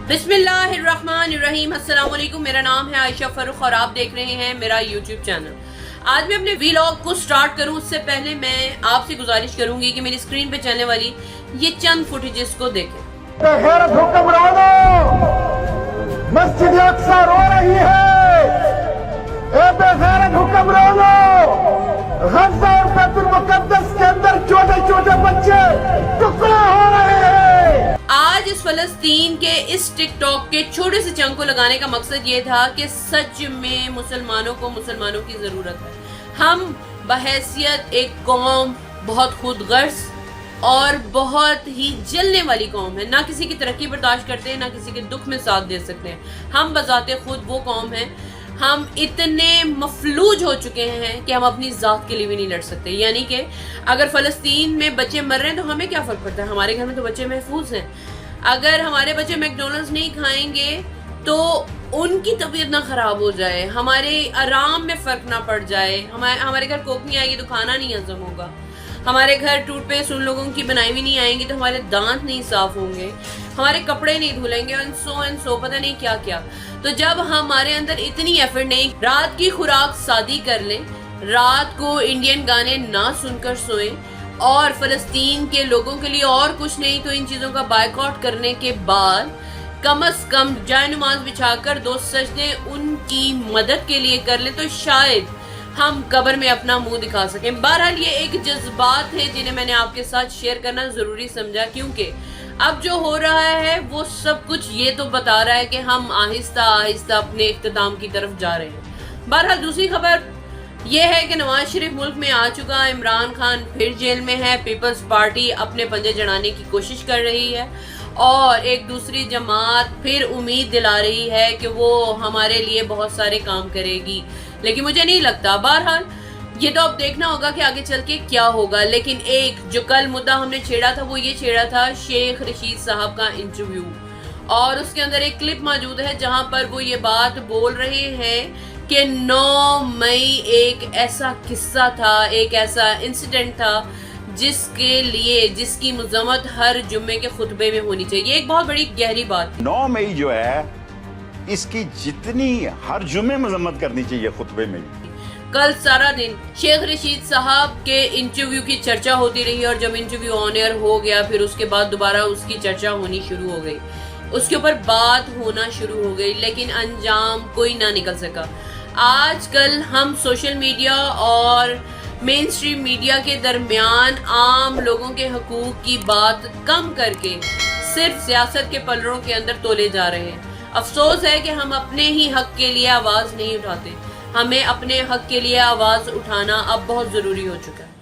बिस्मिल्लाहिर्रहमानिर्रहीम। अस्सलाम वालेकुम। मेरा नाम है आयशा फरूख और आप देख रहे हैं मेरा यूट्यूब चैनल। आज मैं अपने व्लॉग को स्टार्ट करूं उससे पहले मैं आपसे गुजारिश करूंगी कि मेरी स्क्रीन पे चलने वाली ये चंद फुटेजेस को देखें। मस्जिद अक्सा रो रही है, बेगैरत हुक्मरानों, गज़ा और बैतुल मुक़द्दस के अंदर छोटे छोटे बच्चे टुकड़ा हो रहे हैं। आज इस फलस्तीन के इस टिकटॉक के छोटे से चंक को लगाने का मकसद ये था कि सच में मुसलमानों को मुसलमानों की जरूरत है। हम बहैसियत एक कौम बहुत खुदगर्ज़ और बहुत ही जलने वाली कौम है। ना किसी की तरक्की बर्दाश्त करते हैं, ना किसी के दुख में साथ दे सकते हैं। हम बजाते खुद वो कौम है। हम इतने मफलूज हो चुके हैं कि हम अपनी ज़ात के लिए भी नहीं लड़ सकते। यानी कि अगर फ़लस्तीन में बच्चे मर रहे हैं तो हमें क्या फ़र्क पड़ता है, हमारे घर में तो बच्चे महफूज हैं। अगर हमारे बच्चे मैकडोनल्ड्स नहीं खाएंगे तो उनकी तबीयत ना ख़राब हो जाए, हमारे आराम में फ़र्क ना पड़ जाए, हमारे घर कोक नहीं आएगी तो खाना नहीं हजम होगा, हमारे घर टूथपेस्ट उन लोगों की बनाई हुई नहीं आएंगी तो हमारे दांत नहीं साफ होंगे, हमारे कपड़े नहीं धुलेंगे एंड सो पता नहीं क्या क्या। तो जब हमारे अंदर इतनी एफर्ट नहीं, रात की खुराक शादी कर लें, रात को इंडियन गाने ना सुनकर सोएं और फलस्तीन के लोगों के लिए और कुछ नहीं तो इन चीज़ों का बायकॉट करने के बाद कम से कम जाए नमाज बिछाकर 2 सजदे उनकी मदद के लिए कर लें तो शायद हम कब्र में अपना मुंह दिखा सकें। बहरहाल ये एक जज्बात है जिन्हें मैंने आपके साथ शेयर करना ज़रूरी समझा, क्योंकि अब जो हो रहा है वो सब कुछ ये तो बता रहा है कि हम आहिस्ता आहिस्ता अपने इख्तिताम की तरफ जा रहे हैं। बहरहाल दूसरी खबर ये है कि नवाज शरीफ मुल्क में आ चुका, इमरान खान फिर जेल में है, पीपल्स पार्टी अपने पंजे जड़ाने की कोशिश कर रही है और एक दूसरी जमात फिर उम्मीद दिला रही है कि वो हमारे लिए बहुत सारे काम करेगी, लेकिन मुझे नहीं लगता। बहरहाल ये तो अब देखना होगा कि आगे चल के क्या होगा। लेकिन एक जो कल मुद्दा हमने छेड़ा था वो ये छेड़ा था शेख रशीद साहब का इंटरव्यू, और उसके अंदर एक क्लिप मौजूद है जहां पर वो ये बात बोल रहे हैं कि 9 मई एक ऐसा किस्सा था, एक ऐसा इंसिडेंट था जिसकी मजम्मत हर जुम्मे के खुतबे में होनी चाहिए। ये एक बहुत बड़ी गहरी बात है। 9 मई जो है इसकी जितनी हर जुम्मे मजम्मत करनी चाहिए खुतबे में। कल सारा दिन शेख रशीद साहब के इंटरव्यू की चर्चा होती रही और जब इंटरव्यू ऑन एयर हो गया फिर उसके बाद दोबारा उसकी चर्चा होनी शुरू हो गई, उसके ऊपर बात होना शुरू हो गई, लेकिन अंजाम कोई ना निकल सका। आजकल हम सोशल मीडिया और मेन स्ट्रीम मीडिया के दरमियान आम लोगों के हकूक की बात कम करके सिर्फ सियासत के पलड़ों के अंदर तोले जा रहे हैं। अफसोस है कि हम अपने ही हक के लिए आवाज़ नहीं उठाते। हमें अपने हक के लिए आवाज़ उठाना अब बहुत ज़रूरी हो चुका है।